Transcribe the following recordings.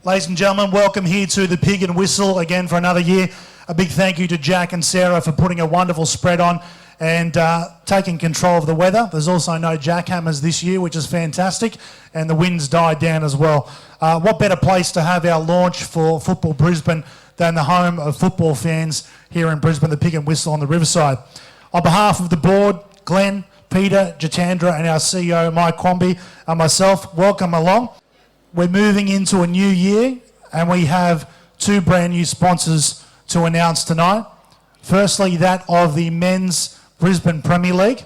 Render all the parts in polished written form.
Ladies and gentlemen, welcome here to the Pig'n Whistle again for another year. A big thank you to Jack and Sarah for putting a wonderful spread on and taking control of the weather. There's also no jackhammers this year, which is fantastic, and the winds died down as well. What better place to have our launch for Football Brisbane than the home of football fans here in Brisbane, the Pig'n Whistle on the Riverside. On behalf of the board, Glenn, Peter, Jitandra and our CEO Mike Quamby and myself, welcome along. We're moving into a new year and we have two brand new sponsors to announce tonight. Firstly, that of the Men's Brisbane Premier League.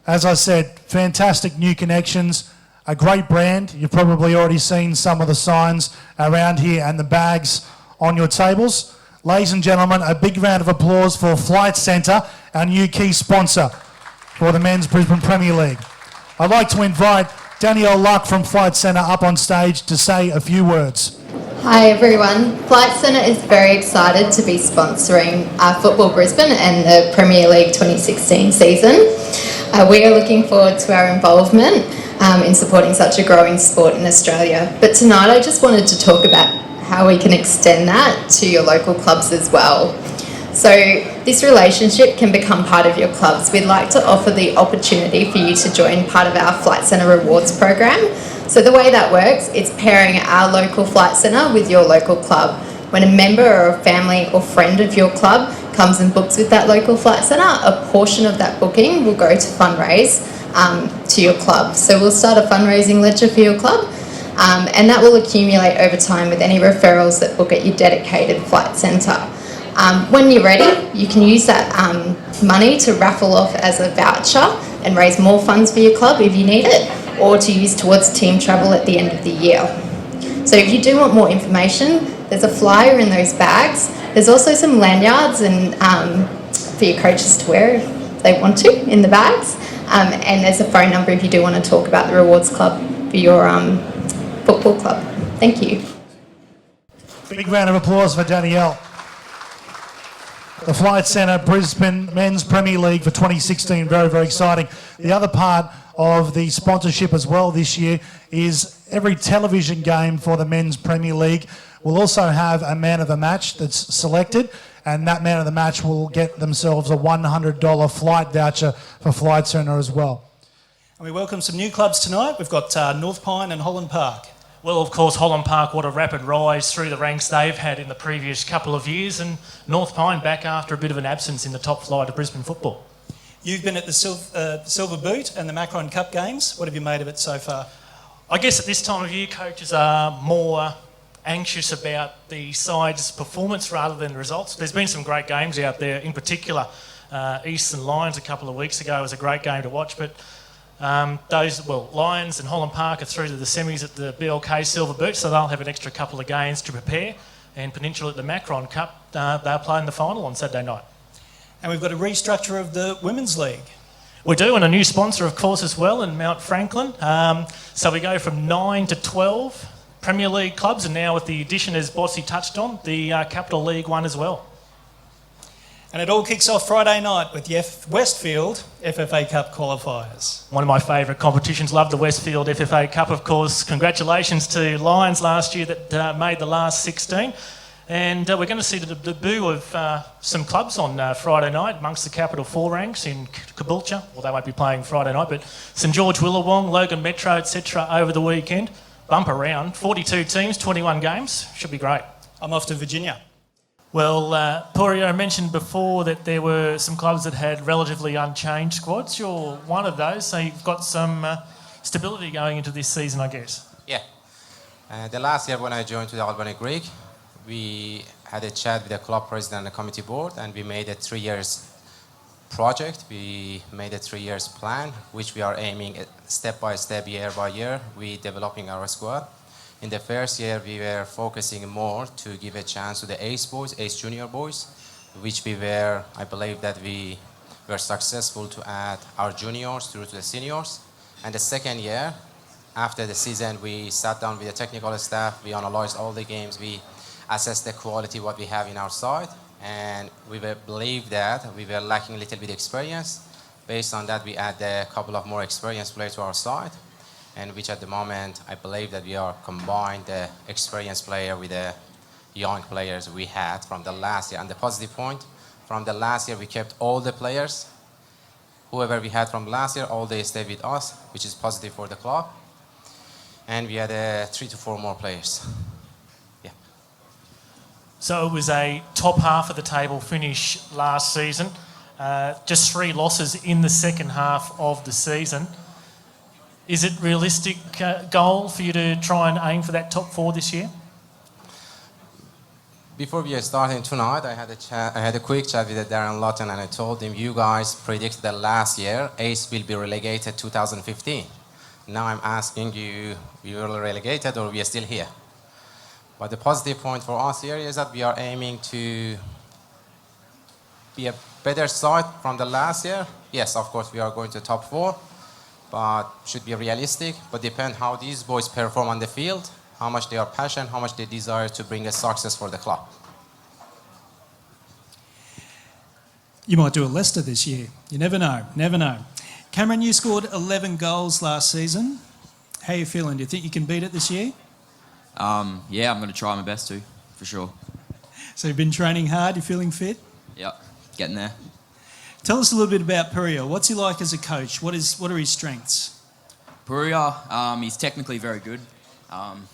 As I said, fantastic new connections, a great brand. You've probably already seen some of the signs around here and the bags on your tables. Ladies and gentlemen, a big round of applause for Flight Centre, our new key sponsor for the Men's Brisbane Premier League. I'd like to invite Danielle Luck from Flight Centre up on stage to say a few words. Hi everyone, Flight Centre is very excited to be sponsoring Football Brisbane and the Premier League 2016 season. We are looking forward to our involvement in supporting such a growing sport in Australia. But tonight I just wanted to talk about how we can extend that to your local clubs as well. So this relationship can become part of your clubs. We'd like to offer the opportunity for you to join part of our Flight Centre Rewards program. So the way that works, it's pairing our local Flight Centre with your local club. When a member or a family or friend of your club comes and books with that local Flight Centre, a portion of that booking will go to fundraise to your club. So we'll start a fundraising ledger for your club and that will accumulate over time with any referrals that book at your dedicated Flight Centre. When you're ready, you can use that money to raffle off as a voucher and raise more funds for your club if you need it, or to use towards team travel at the end of the year. So if you do want more information, there's a flyer in those bags. There's also some lanyards and for your coaches to wear if they want to in the bags. And there's a phone number if you do want to talk about the Rewards Club for your football club. Thank you. Big round of applause for Danielle. The Flight Centre Brisbane Men's Premier League for 2016, very, very exciting. The other part of the sponsorship as well this year is every television game for the Men's Premier League will also have a man of the match that's selected, and that man of the match will get themselves a $100 flight voucher for Flight Centre as well. And we welcome some new clubs tonight. We've got North Pine and Holland Park. Well, of course, Holland Park, what a rapid rise through the ranks they've had in the previous couple of years, and North Pine back after a bit of an absence in the top flight of Brisbane football. You've been at the Silver Boot and the Macron Cup games. What have you made of it so far? I guess at this time of year, coaches are more anxious about the side's performance rather than the results. There's been some great games out there, in particular Eastern Lions a couple of weeks ago was a great game to watch, but Lions and Holland Park are through to the semis at the BLK Silver Boot, so they'll have an extra couple of games to prepare. And Peninsula at the Macron Cup, they're playing the final on Saturday night. And we've got a restructure of the Women's League. We do, and a new sponsor, of course, as well in Mount Franklin. So we go from 9 to 12 Premier League clubs, and now with the addition, as Bossy touched on, the Capital League one as well. And it all kicks off Friday night with the Westfield FFA Cup qualifiers. One of my favourite competitions. Love the Westfield FFA Cup, of course. Congratulations to Lions last year that made the last 16. And we're going to see the debut of some clubs on Friday night amongst the Capital 4 ranks in Caboolture. Well, they won't be playing Friday night, but St George Willawong, Logan Metro, etc. over the weekend. Bumper round, 42 teams, 21 games. Should be great. I'm off to Virginia. Well, Porio mentioned before that there were some clubs that had relatively unchanged squads. You're one of those, so you've got some stability going into this season, I guess. Yeah. The last year when I joined to the Albany Creek, we had a chat with the club president and the committee board, and we made a 3 years project. We made a 3 years plan, which we are aiming at step by step, year by year. We developing our squad. In the first year, we were focusing more to give a chance to the ace boys, ace junior boys, which I believe that we were successful to add our juniors through to the seniors. And the second year, after the season, we sat down with the technical staff, we analyzed all the games, we assessed the quality what we have in our side, and we believe that we were lacking a little bit experience. Based on that, we add a couple of more experienced players to our side. and which at the moment I believe that we are combined the experienced player with the young players we had from the last year. And the positive point, from the last year we kept all the players. Whoever we had from last year, all they stayed with us, which is positive for the club. And we had 3 to 4 more players. Yeah. So it was a top half of the table finish last season. Just 3 losses in the second half of the season. Is it realistic goal for you to try and aim for that top 4 this year? Before we started tonight, I had a quick chat with Darren Lawton, and I told him, you guys predicted that last year Ace will be relegated 2015. Now I'm asking you, we were relegated or we are still here? But the positive point for us here is that we are aiming to be a better side from the last year. Yes, of course, we are going to top 4, but should be realistic, but depend how these boys perform on the field, how much they are passionate, how much they desire to bring a success for the club. You might do a Leicester this year. You never know, never know. Cameron, you scored 11 goals last season. How are you feeling? Do you think you can beat it this year? Yeah, I'm going to try my best to, for sure. So you've been training hard, you're feeling fit? Yep, getting there. Tell us a little bit about Puria. What's he like as a coach? What are his strengths? Puria, he's technically very good.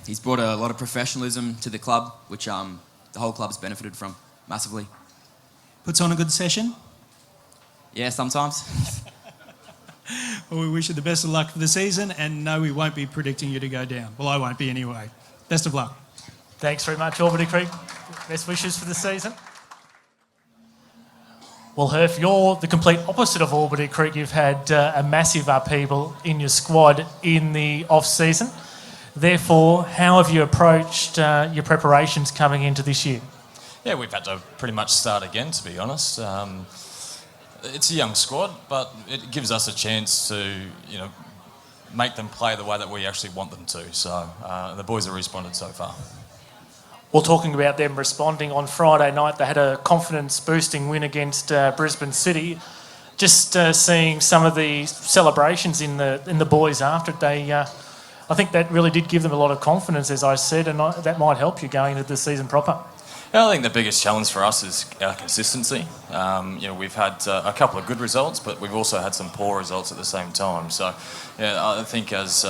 He's brought a lot of professionalism to the club, which the whole club's benefited from massively. Puts on a good session? Yeah, sometimes. Well, we wish you the best of luck for the season, and no, we won't be predicting you to go down. Well, I won't be anyway. Best of luck. Thanks very much, Albany Creek. Best wishes for the season. Well, Herf, you're the complete opposite of Albany Creek. You've had a massive upheaval in your squad in the off-season. Therefore, how have you approached your preparations coming into this year? Yeah, we've had to pretty much start again, to be honest. It's a young squad, but it gives us a chance to, make them play the way that we actually want them to. So the boys have responded so far. Well, talking about them responding, on Friday night they had a confidence-boosting win against Brisbane City. Just seeing some of the celebrations in the boys after it, I think that really did give them a lot of confidence, as I said, and that might help you going into the season proper. Yeah, I think the biggest challenge for us is our consistency. We've had a couple of good results, but we've also had some poor results at the same time. So, I think as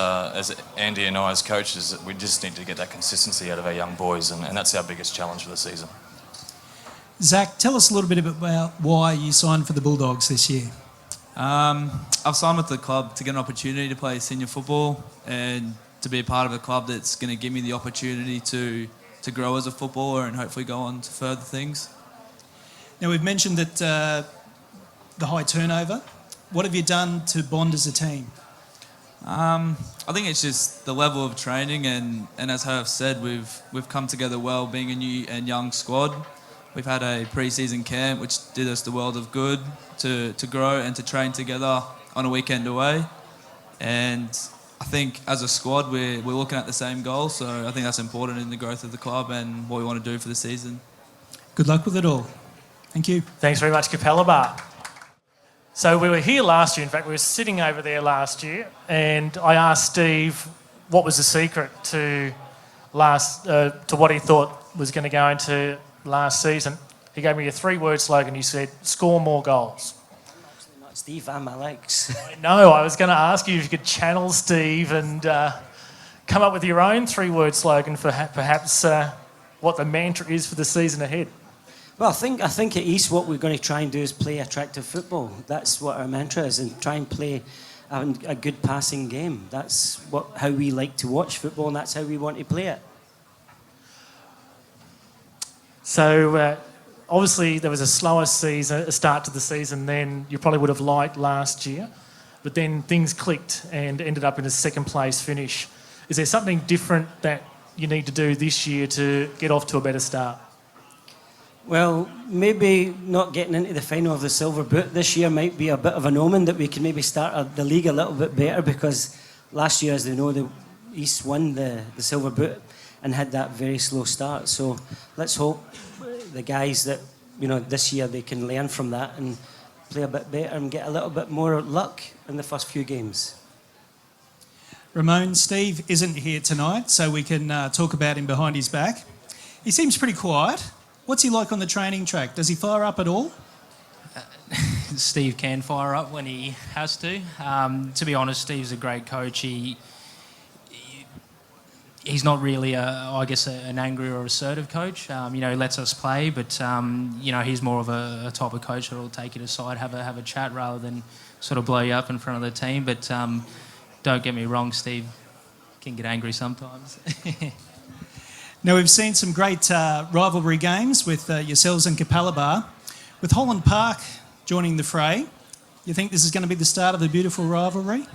Andy and I as coaches, we just need to get that consistency out of our young boys, and that's our biggest challenge for the season. Zach, tell us a little bit about why you signed for the Bulldogs this year. I've signed with the club to get an opportunity to play senior football and to be a part of a club that's going to give me the opportunity to grow as a footballer and hopefully go on to further things. Now, we've mentioned that the high turnover. What have you done to bond as a team? I think it's just the level of training and as Herf said, we've come together well being a new and young squad. We've had a pre-season camp which did us the world of good to grow and to train together on a weekend away. And I think as a squad we're looking at the same goal, so I think that's important in the growth of the club and what we want to do for the season. Good luck with it all. Thank you. Thanks very much, Capella Bar. So we were here last year, in fact we were sitting over there last year, and I asked Steve what was the secret to what he thought was going to go into last season. He gave me a 3-word slogan. He said, score more goals. Not Steve and Alex. No, I was going to ask you if you could channel Steve and come up with your own 3-word slogan for perhaps what the mantra is for the season ahead. Well, I think at East what we're going to try and do is play attractive football. That's what our mantra is, and try and play a good passing game. That's how we like to watch football, and that's how we want to play it. So obviously there was a slower start to the season than you probably would have liked last year, but then things clicked and ended up in a second place finish. Is there something different that you need to do this year to get off to a better start? Well, maybe not getting into the final of the Silver Boot this year might be a bit of an omen that we can maybe start the league a little bit better, because last year, as they know, the East won the Silver Boot and had that very slow start. So let's hope the guys that, this year they can learn from that and play a bit better and get a little bit more luck in the first few games. Ramon, Steve isn't here tonight, so we can talk about him behind his back. He seems pretty quiet. What's he like on the training track? Does he fire up at all? Steve can fire up when he has to. To be honest, Steve's a great coach. He's not really, an angry or assertive coach. He lets us play, but he's more of a type of coach that will take you aside, have a chat rather than sort of blow you up in front of the team. But don't get me wrong, Steve can get angry sometimes. Now, we've seen some great rivalry games with yourselves and Capalaba. With Holland Park joining the fray, you think this is going to be the start of a beautiful rivalry?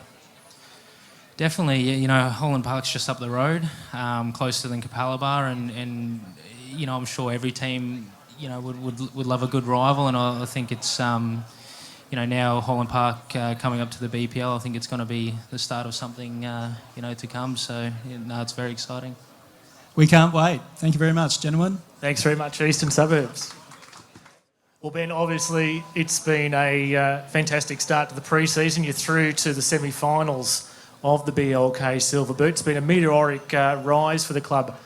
Definitely. Holland Park's just up the road, closer than Capalaba, and I'm sure every team, would love a good rival, and I think it's, now Holland Park coming up to the BPL, I think it's going to be the start of something, to come. So, it's very exciting. We can't wait. Thank you very much, gentlemen. Thanks very much, Eastern Suburbs. Well, Ben, obviously it's been a fantastic start to the pre-season. You're through to the semi-finals of the BLK Silver Boot. It's been a meteoric rise for the club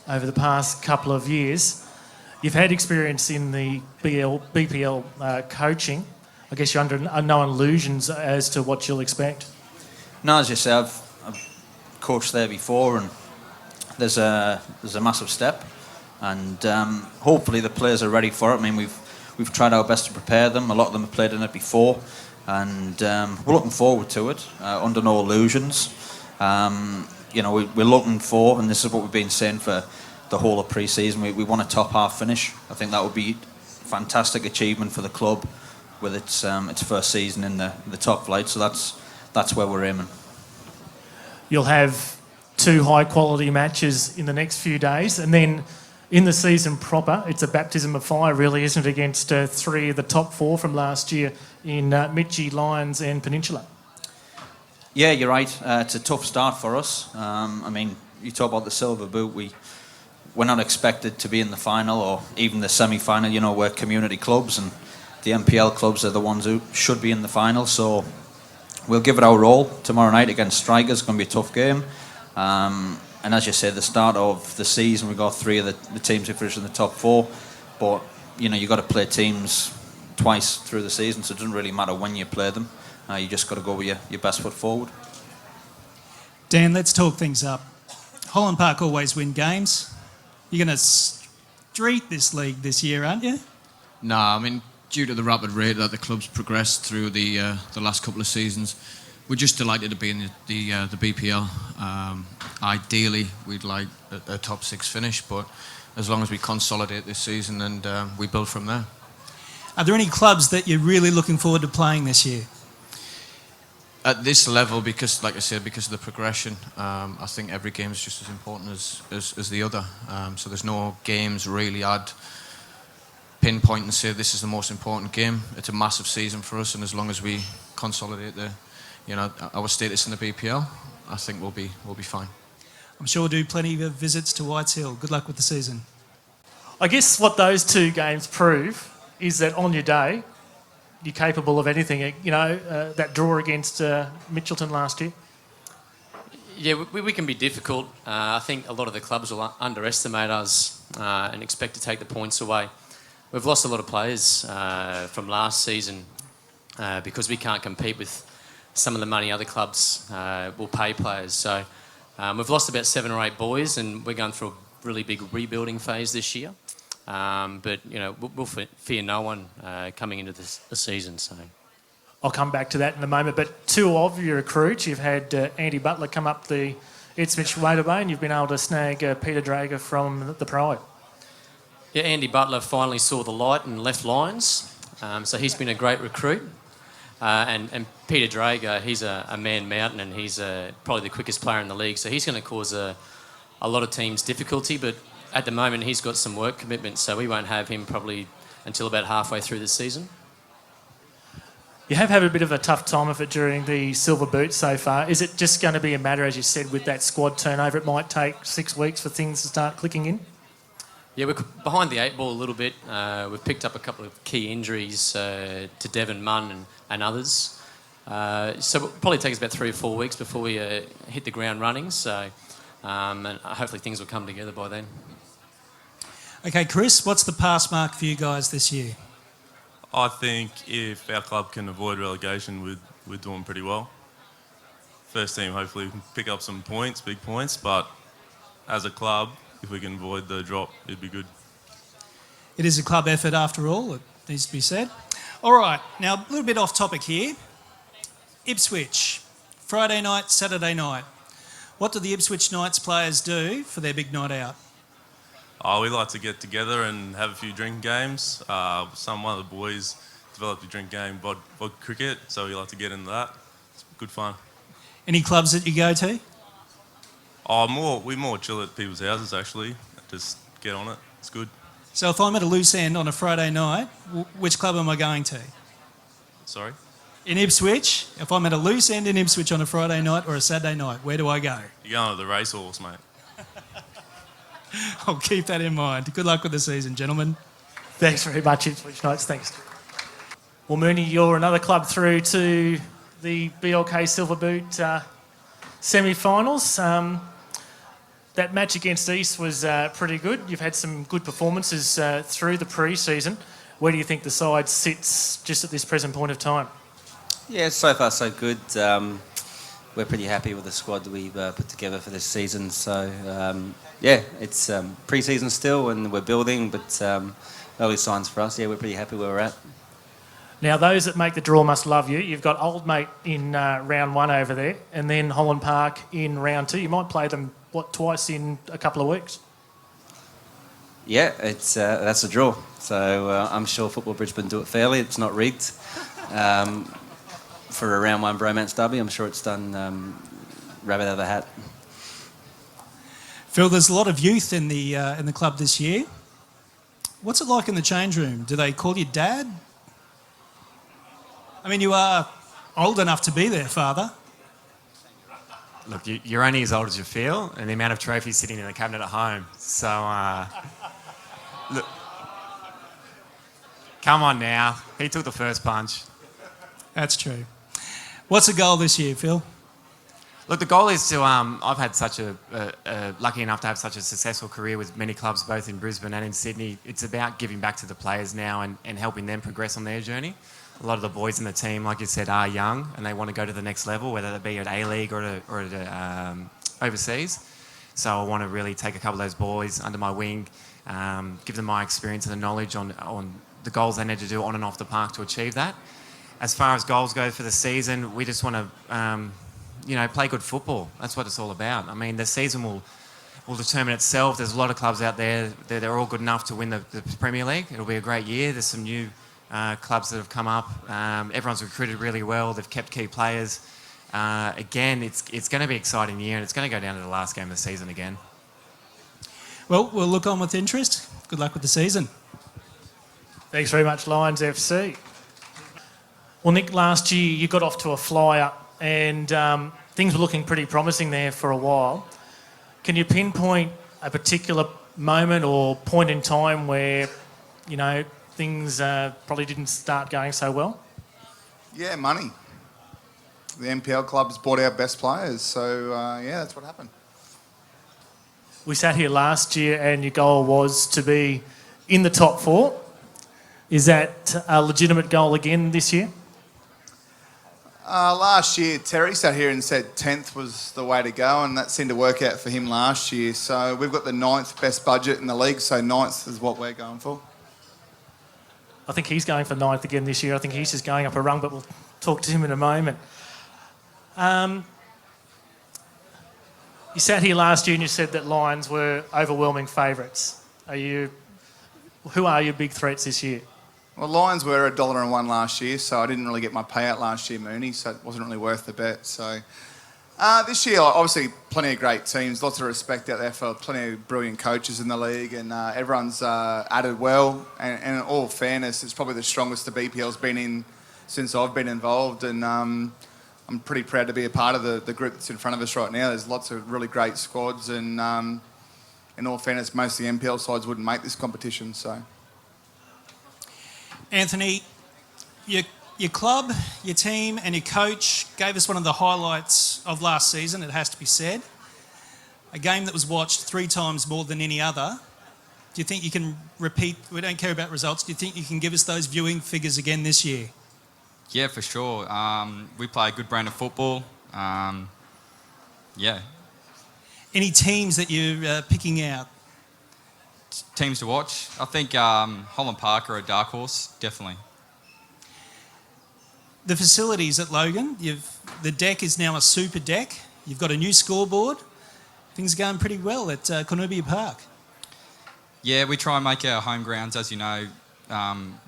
over the past couple of years. You've had experience in the BPL coaching. I guess you're under no illusions as to what you'll expect. No, as you say, I've coached there before, and there's a massive step, and hopefully the players are ready for it. I mean, we've tried our best to prepare them. A lot of them have played in it before, and we're looking forward to it. Under no illusions, we're looking for, and this is what we've been saying for the whole of pre-season. We want a top half finish. I think that would be a fantastic achievement for the club with its first season in the top flight. So that's where we're aiming. You'll have 2 high-quality matches in the next few days, and then in the season proper, it's a baptism of fire, really, isn't it, against 3 of the top 4 from last year in Mitchy, Lions and Peninsula? Yeah, you're right. It's a tough start for us. You talk about the Silver Boot. We're not expected to be in the final or even the semi-final. We're community clubs, and the MPL clubs are the ones who should be in the final. So we'll give it our all tomorrow night against Strikers. It's going to be a tough game. And as you say, the start of the season, we've got 3 of the teams who finished in the top 4. But, you've got to play teams twice through the season, so it doesn't really matter when you play them. You just got to go with your best foot forward. Dan, let's talk things up. Holland Park always win games. You're going to streak this league this year, aren't you? No, due to the rapid rate that the club's progressed through the last couple of seasons, we're just delighted to be in the BPL. Ideally, we'd like a top 6 finish, but as long as we consolidate this season and we build from there. Are there any clubs that you're really looking forward to playing this year? At this level, because, like I said, because of the progression, I think every game is just as important as the other. So there's no games really I'd pinpoint and say this is the most important game. It's a massive season for us, and as long as we consolidate our status in the BPL, I think we'll be fine. I'm sure we'll do plenty of visits to Whites Hill. Good luck with the season. I guess what those 2 games prove is that on your day, you're capable of anything. That draw against Mitchelton last year. Yeah, we can be difficult. I think a lot of the clubs will underestimate us and expect to take the points away. We've lost a lot of players from last season because we can't compete with some of the money other clubs will pay players. So we've lost about 7 or 8 boys, and we're going through a really big rebuilding phase this year. But we'll fear no one coming into the season. So I'll come back to that in a moment. But 2 of your recruits, you've had Andy Butler come up the Ipswich motorway, and you've been able to snag Peter Drager from the Pride. Yeah, Andy Butler finally saw the light and left Lions. So he's been a great recruit. And Peter Drager, he's a man mountain, and he's probably the quickest player in the league. So he's going to cause a lot of teams difficulty. But at the moment, he's got some work commitments, so we won't have him probably until about halfway through the season. You have had a bit of a tough time of it during the Silver Boot so far. Is it just going to be a matter, as you said, with that squad turnover? It might take 6 weeks for things to start clicking in? Yeah, we're behind the 8 ball a little bit. We've picked up a couple of key injuries to Devon Munn and others. So it'll probably take us about 3 or 4 weeks before we hit the ground running. So, and hopefully things will come together by then. Okay, Chris, what's the pass mark for you guys this year? I think if our club can avoid relegation, we're doing pretty well. First team, hopefully, we can pick up some points, big points, but as a club, if we can avoid the drop, it'd be good. It is a club effort after all, it needs to be said. All right, now a little bit off topic here. Ipswich, Friday night, Saturday night. What do the Ipswich Knights players do for their big night out? We like to get together and have a few drinking games. One of the boys developed a drink game, VOD cricket, so we like to get into that. It's good fun. Any clubs that you go to? We more chill at people's houses, actually. Just get on it. It's good. So if I'm at a loose end on a Friday night, which club am I going to? Sorry? In Ipswich, if I'm at a loose end in Ipswich on a Friday night or a Saturday night, where do I go? You're going to the racehorse, mate. I'll keep that in mind. Good luck with the season, gentlemen. Thanks very much, Ipswich Knights. Thanks. Well, Mooney, you're another club through to the BLK Silver Boot semi-finals. That match against East was pretty good. You've had some good performances through the pre-season. Where do you think the side sits just at this present point of time? Yeah, so far so good. We're pretty happy with the squad that we've put together for this season. So, yeah, it's pre-season still and we're building, but early signs for us. Yeah, we're pretty happy where we're at. Now, those that make the draw must love you. You've got Old Mate in round 1 over there and then Holland Park in round 2. You might play them, twice in a couple of weeks? Yeah, it's that's a draw. So I'm sure Football Brisbane do it fairly. It's not rigged. For a round 1 bromance derby, I'm sure it's done rabbit out of the hat. Phil, there's a lot of youth in the club this year. What's it like in the change room? Do they call you Dad? I mean, you are old enough to be their father. Look, you're only as old as you feel, and the amount of trophies sitting in the cabinet at home. So, look, come on now. He took the first punch. That's true. What's the goal this year, Phil? Look, the goal is to. I've had such lucky enough to have such a successful career with many clubs, both in Brisbane and in Sydney. It's about giving back to the players now and helping them progress on their journey. A lot of the boys in the team, like you said, are young and they want to go to the next level, whether that be at A-League or at overseas. So I want to really take a couple of those boys under my wing, give them my experience and the knowledge on the goals they need to do on and off the park to achieve that. As far as goals go for the season, we just want to, play good football. That's what it's all about. I mean, the season will determine itself. There's a lot of clubs out there. They're all good enough to win the Premier League. It'll be a great year. There's some new clubs that have come up. Everyone's recruited really well. They've kept key players. Again, it's going to be an exciting year and it's going to go down to the last game of the season again. Well, we'll look on with interest. Good luck with the season. Thanks very much, Lions FC. Well, Nick, last year you got off to a flyer and things were looking pretty promising there for a while. Can you pinpoint a particular moment or point in time where, things probably didn't start going so well? Yeah, money. The NPL clubs bought our best players, so that's what happened. We sat here last year and your goal was to be in the top 4. Is that a legitimate goal again this year? Last year, Terry sat here and said 10th was the way to go, and that seemed to work out for him last year. So we've got the 9th best budget in the league, so 9th is what we're going for. I think he's going for 9th again this year. I think he's just going up a rung, but we'll talk to him in a moment. You sat here last year and you said that Lions were overwhelming favourites. Who are your big threats this year? Well, Lions were $1.01 last year, so I didn't really get my payout last year, Mooney, so it wasn't really worth the bet. So this year, obviously, plenty of great teams, lots of respect out there for plenty of brilliant coaches in the league, and everyone's added well. And in all fairness, it's probably the strongest the BPL's been in since I've been involved, and I'm pretty proud to be a part of the group that's in front of us right now. There's lots of really great squads, and in all fairness, most of the NPL sides wouldn't make this competition, so... Anthony, your Your club, your team and your coach gave us one of the highlights of last season, it has to be said. A game that was watched 3 times more than any other. Do you think you can repeat, we don't care about results, do you think you can give us those viewing figures again this year? Yeah, for sure. We play a good brand of football. Yeah. Any teams that you're picking out? Teams to watch? I think Holland Park are a dark horse, definitely. The facilities at Logan, the deck is now a super deck. You've got a new scoreboard. Things are going pretty well at Cornubia Park. Yeah, we try and make our home grounds, as you know,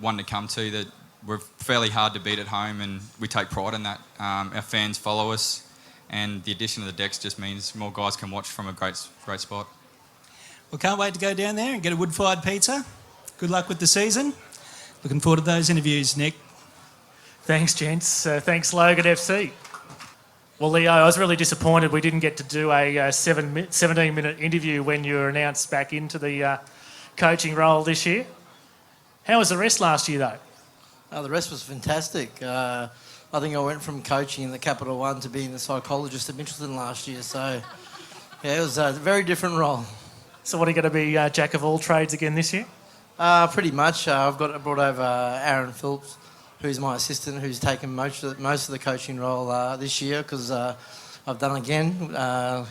one to come to. That we're fairly hard to beat at home, and we take pride in that. Our fans follow us, and the addition of the decks just means more guys can watch from a great spot. Well, can't wait to go down there and get a wood-fired pizza. Good luck with the season. Looking forward to those interviews, Nick. Thanks, gents. Thanks, Logan FC. Well, Leo, I was really disappointed we didn't get to do a 17-minute interview when you were announced back into the coaching role this year. How was the rest last year, though? The rest was fantastic. I think I went from coaching in the Capital One to being the psychologist at Mitchelton last year. So, yeah, it was a very different role. So what are you going to be, jack of all trades again this year? Pretty much. I've brought over Aaron Phillips, who's my assistant, who's taken most of the coaching role this year because I've done again.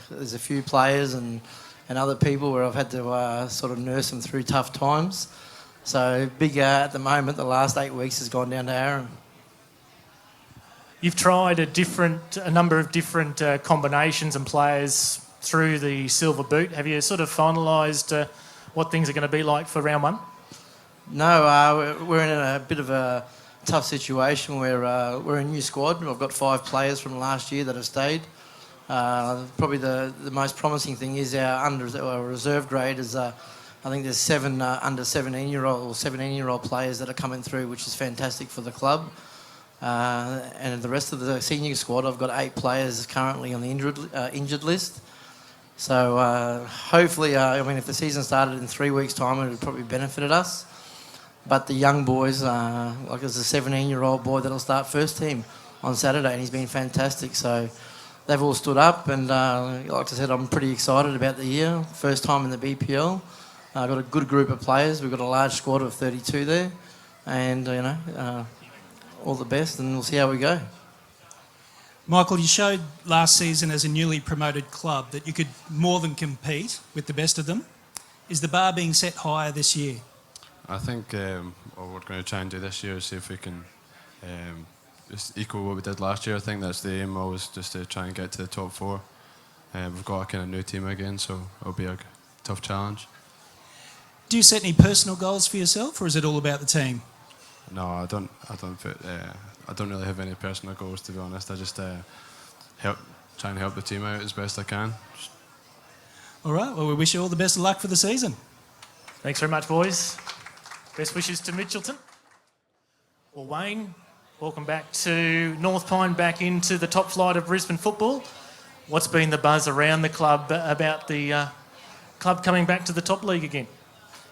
There's a few players and other people where I've had to sort of nurse them through tough times. So big at the moment, the last 8 weeks has gone down to Aaron. You've tried a number of different combinations and players through the Silver Boot. Have you sort of finalised what things are going to be like for round 1? No, we're in a bit of a tough situation where we're a new squad. I've got 5 players from last year that have stayed. Probably the most promising thing is our reserve grade is I think there's 7 under 17-year-old players that are coming through, which is fantastic for the club. And the rest of the senior squad, I've got 8 players currently on the injured list. So hopefully, if the season started in 3 weeks' time, it would probably benefited us. But the young boys, like there's a 17-year-old boy that'll start first team on Saturday, and he's been fantastic. So they've all stood up, and like I said, I'm pretty excited about the year. First time in the BPL. I've got a good group of players. We've got a large squad of 32 there, and all the best, and we'll see how we go. Michael, you showed last season as a newly promoted club that you could more than compete with the best of them. Is the bar being set higher this year? I think what we're going to try and do this year is see if we can just equal what we did last year. I think that's the aim, always just to try and get to the top 4. We've got a kind of new team again, so it'll be a tough challenge. Do you set any personal goals for yourself, or is it all about the team? No, I don't really have any personal goals, to be honest. I just try and help the team out as best I can. All right, well, we wish you all the best of luck for the season. Thanks very much, boys. Best wishes to Mitchelton. Well, Wayne, welcome back to North Pine, back into the top flight of Brisbane football. What's been the buzz around the club about the club coming back to the top league again?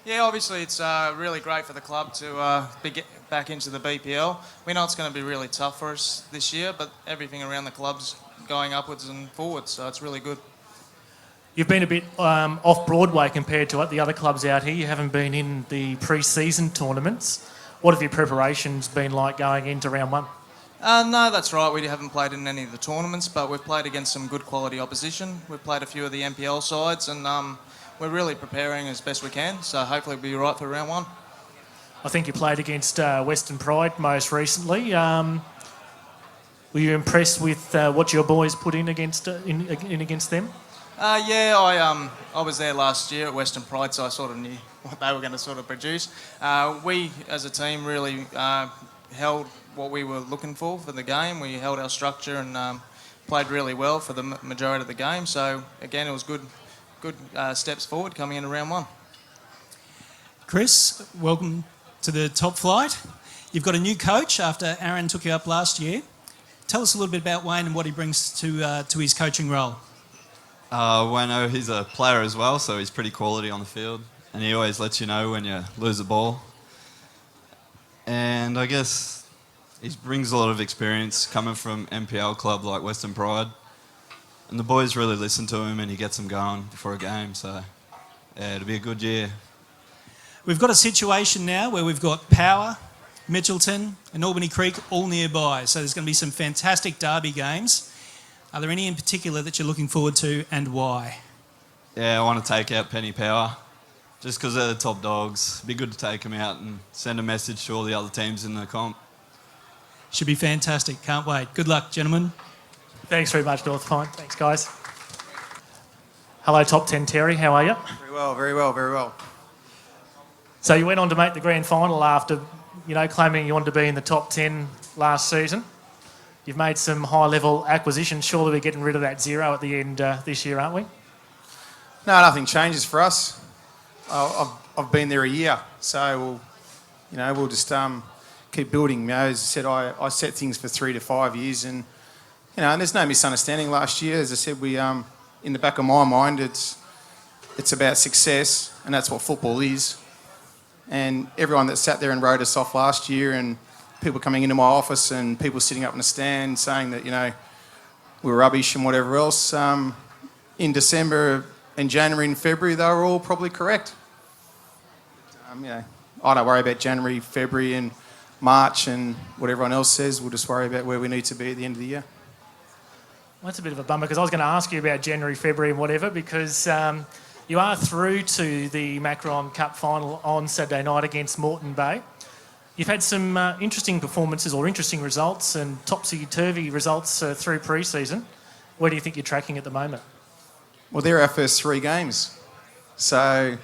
Yeah, obviously it's really great for the club to get back into the BPL. We know it's going to be really tough for us this year, but everything around the club's going upwards and forwards, so it's really good. You've been a bit off Broadway compared to the other clubs out here. You haven't been in the pre-season tournaments. What have your preparations been like going into round 1? No, that's right. We haven't played in any of the tournaments, but we've played against some good quality opposition. We've played a few of the NPL sides, and we're really preparing as best we can, so hopefully we'll be right for round 1. I think you played against Western Pride most recently. Were you impressed with what your boys put in against them? Yeah, I was there last year at Western Pride, so I sort of knew what they were going to sort of produce. We, as a team, really held what we were looking for the game. We held our structure and played really well for the majority of the game. So, again, it was good steps forward coming into round 1. Chris, welcome to the top flight. You've got a new coach after Aaron took you up last year. Tell us a little bit about Wayne and what he brings to his coaching role. Wayno, he's a player as well, so he's pretty quality on the field, and he always lets you know when you lose a ball. And I guess he brings a lot of experience coming from NPL club like Western Pride. And the boys really listen to him and he gets them going before a game. So, yeah, it'll be a good year. We've got a situation now where we've got Power, Mitchelton and Albany Creek all nearby. So there's going to be some fantastic derby games. Are there any in particular that you're looking forward to and why? Yeah, I want to take out Penny Power just because they're the top dogs. It'd be good to take them out and send a message to all the other teams in the comp. Should be fantastic. Can't wait. Good luck, gentlemen. Thanks very much, North Pine. Thanks, guys. Hello, Top 10 Terry. How are you? Very well, very well, very well. So you went on to make the grand final after, claiming you wanted to be in the top 10 last season. You've made some high-level acquisitions. Surely we're getting rid of that zero at the end this year, aren't we? No, nothing changes for us. I've been there a year, so we'll just keep building. As I said, I set things for 3 to 5 years, and and there's no misunderstanding. Last year, as I said, we in the back of my mind, it's about success, and that's what football is. And everyone that sat there and wrote us off last year, and people coming into my office, and people sitting up in the stand saying that we were rubbish and whatever else. In December and January and February, they were all probably correct. I don't worry about January, February, and March, and what everyone else says. We'll just worry about where we need to be at the end of the year. Well, that's a bit of a bummer because I was going to ask you about January, February and whatever because you are through to the Macron Cup final on Saturday night against Moreton Bay. You've had some interesting performances or interesting results and topsy-turvy results through pre-season. Where do you think you're tracking at the moment? Well, they're our first 3 games. So,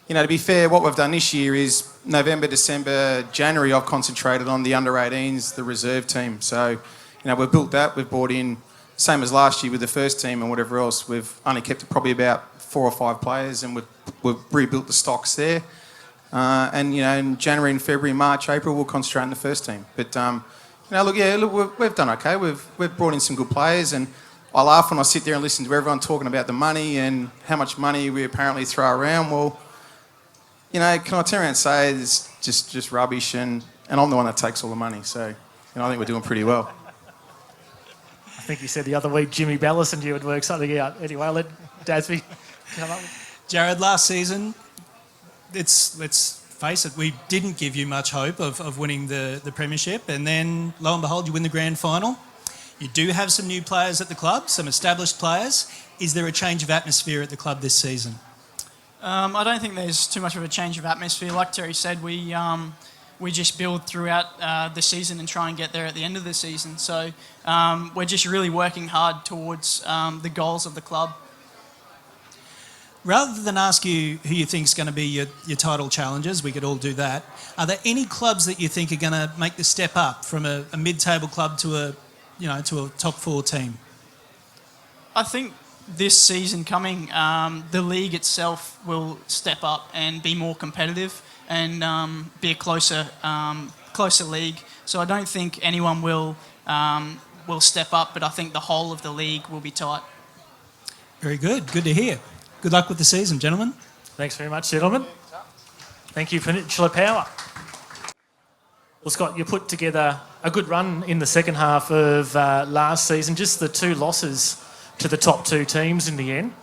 to be fair, what we've done this year is November, December, January, I've concentrated on the under-18s, the reserve team. So, we've built that. We've brought in, same as last year with the first team and whatever else, we've only kept probably about 4 or 5 players and we've rebuilt the stocks there. In January and February, March, April, we'll concentrate on the first team. But, we've done okay. We've brought in some good players, and I laugh when I sit there and listen to everyone talking about the money and how much money we apparently throw around. Well, can I turn around and say it's just rubbish, and I'm the one that takes all the money. So, I think we're doing pretty well. I think you said the other week Jimmy Ballas and you would work something out. Anyway, I'll let Dasby come up. Jared, last season, let's face it, we didn't give you much hope of winning the premiership, and then lo and behold, you win the grand final. You do have some new players at the club, some established players. Is there a change of atmosphere at the club this season? I don't think there's too much of a change of atmosphere. Like Terry said, we just build throughout the season and try and get there at the end of the season. So we're just really working hard towards the goals of the club. Rather than ask you who you think is going to be your title challengers, we could all do that. Are there any clubs that you think are going to make the step up from a mid-table club to a top 4 team? I think this season coming, the league itself will step up and be more competitive and be a closer league. So I don't think anyone will step up, but I think the whole of the league will be tight. Very good. Good to hear. Good luck with the season, gentlemen. Thanks very much, gentlemen. Thank you, Peninsula Power. Well, Scott, you put together a good run in the second half of last season, just the 2 losses to the top 2 teams in the end.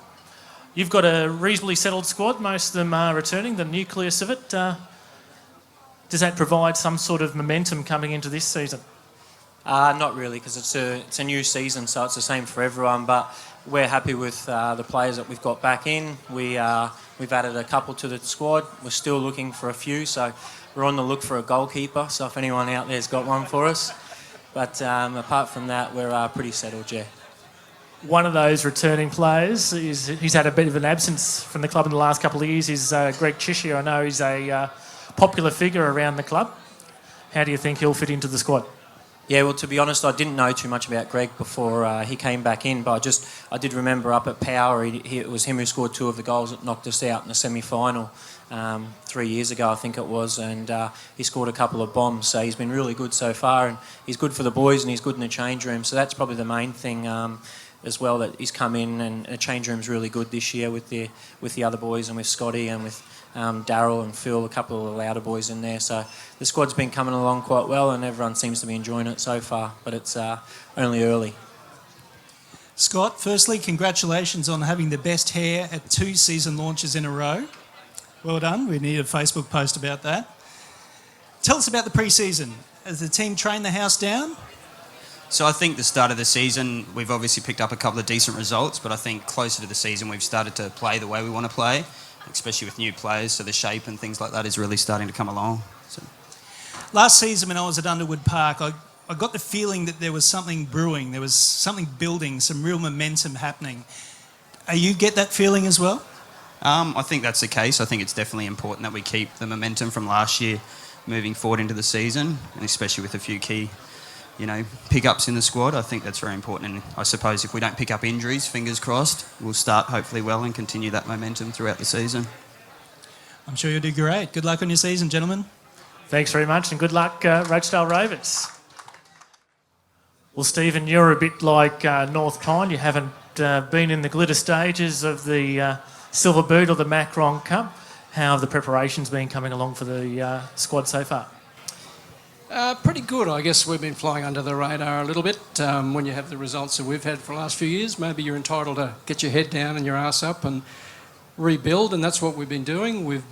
You've got a reasonably settled squad. Most of them are returning, the nucleus of it. Does that provide some sort of momentum coming into this season? Not really, because it's a new season, so it's the same for everyone. But we're happy with the players that we've got back in. We've added a couple to the squad. We're still looking for a few, so we're on the look for a goalkeeper. So if anyone out there's got one for us, but apart from that, we're pretty settled, yeah. One of those returning players he's had a bit of an absence from the club in the last couple of years is Greg Chishire. I know he's a popular figure around the club. How do you think he'll fit into the squad? Yeah, well, to be honest, I didn't know too much about Greg before he came back in, but I did remember up at Power, it was him who scored 2 of the goals that knocked us out in the semi-final 3 years ago, I think it was, and he scored a couple of bombs, so he's been really good so far, and he's good for the boys and he's good in the change room, so that's probably the main thing. as well that he's come in, and the change room's really good this year with the other boys and with Scotty and with Daryl and Phil, a couple of the louder boys in there. So the squad's been coming along quite well, and everyone seems to be enjoying it so far, but it's only early. Scott, firstly, congratulations on having the best hair at 2 season launches in a row. Well done. We need a Facebook post about that. Tell us about the pre-season. Has the team trained the house down? So I think the start of the season, we've obviously picked up a couple of decent results, but I think closer to the season we've started to play the way we want to play, especially with new players, so the shape and things like that is really starting to come along. So. Last season when I was at Underwood Park, I got the feeling that there was something brewing, there was something building, some real momentum happening. You get that feeling as well? I think that's the case. I think it's definitely important that we keep the momentum from last year moving forward into the season, and especially with a few key pick-ups in the squad. I think that's very important, and I suppose if we don't pick up injuries, fingers crossed, we'll start hopefully well and continue that momentum throughout the season. I'm sure you'll do great. Good luck on your season, gentlemen. Thanks very much, and good luck, Rochedale Rovers. Well, Stephen, you're a bit like North Tyne. You haven't been in the glitter stages of the Silver Boot or the Macron Cup. How have the preparations been coming along for the squad so far? Pretty good. I guess we've been flying under the radar a little bit. When you have the results that we've had for the last few years, maybe you're entitled to get your head down and your ass up and rebuild, and that's what we've been doing. We've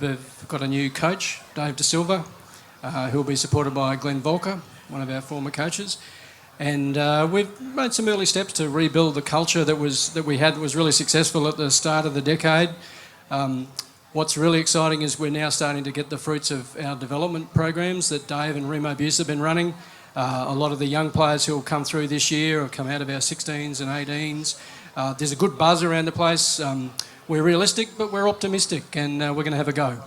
got a new coach, Dave De Silva, who'll be supported by Glenn Volker, one of our former coaches. And we've made some early steps to rebuild the culture that we had that was really successful at the start of the decade. What's really exciting is we're now starting to get the fruits of our development programs that Dave and Remo Buse have been running. A lot of the young players who will come through this year have come out of our 16s and 18s. There's a good buzz around the place. We're realistic, but we're optimistic, and we're going to have a go.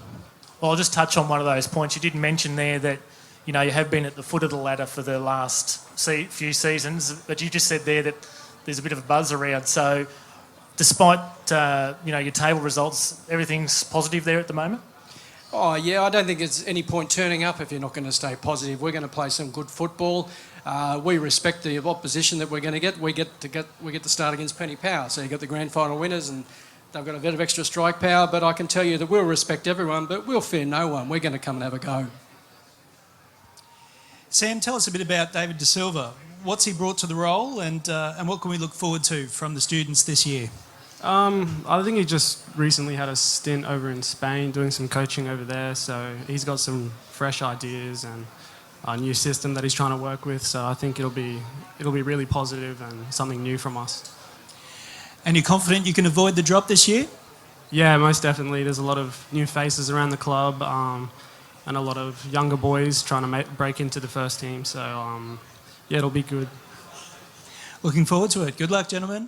Well, I'll just touch on one of those points. You did mention there that you have been at the foot of the ladder for the last few seasons, but you just said there that there's a bit of a buzz around. So despite your table results, everything's positive there at the moment? Oh yeah, I don't think there's any point turning up if you're not going to stay positive. We're going to play some good football. We respect the opposition that we're going to get. We get to start against Penny Power, so you've got the grand final winners, and they've got a bit of extra strike power. But I can tell you that we'll respect everyone, but we'll fear no one. We're going to come and have a go. Sam, tell us a bit about David De Silva. What's he brought to the role, and what can we look forward to from the students this year? I think he just recently had a stint over in Spain doing some coaching over there, so he's got some fresh ideas and a new system that he's trying to work with. So I think it'll be really positive and something new from us. And you're confident you can avoid the drop this year? Yeah, most definitely. There's a lot of new faces around the club, and a lot of younger boys trying to break into the first team. So yeah, it'll be good. Looking forward to it. Good luck, gentlemen.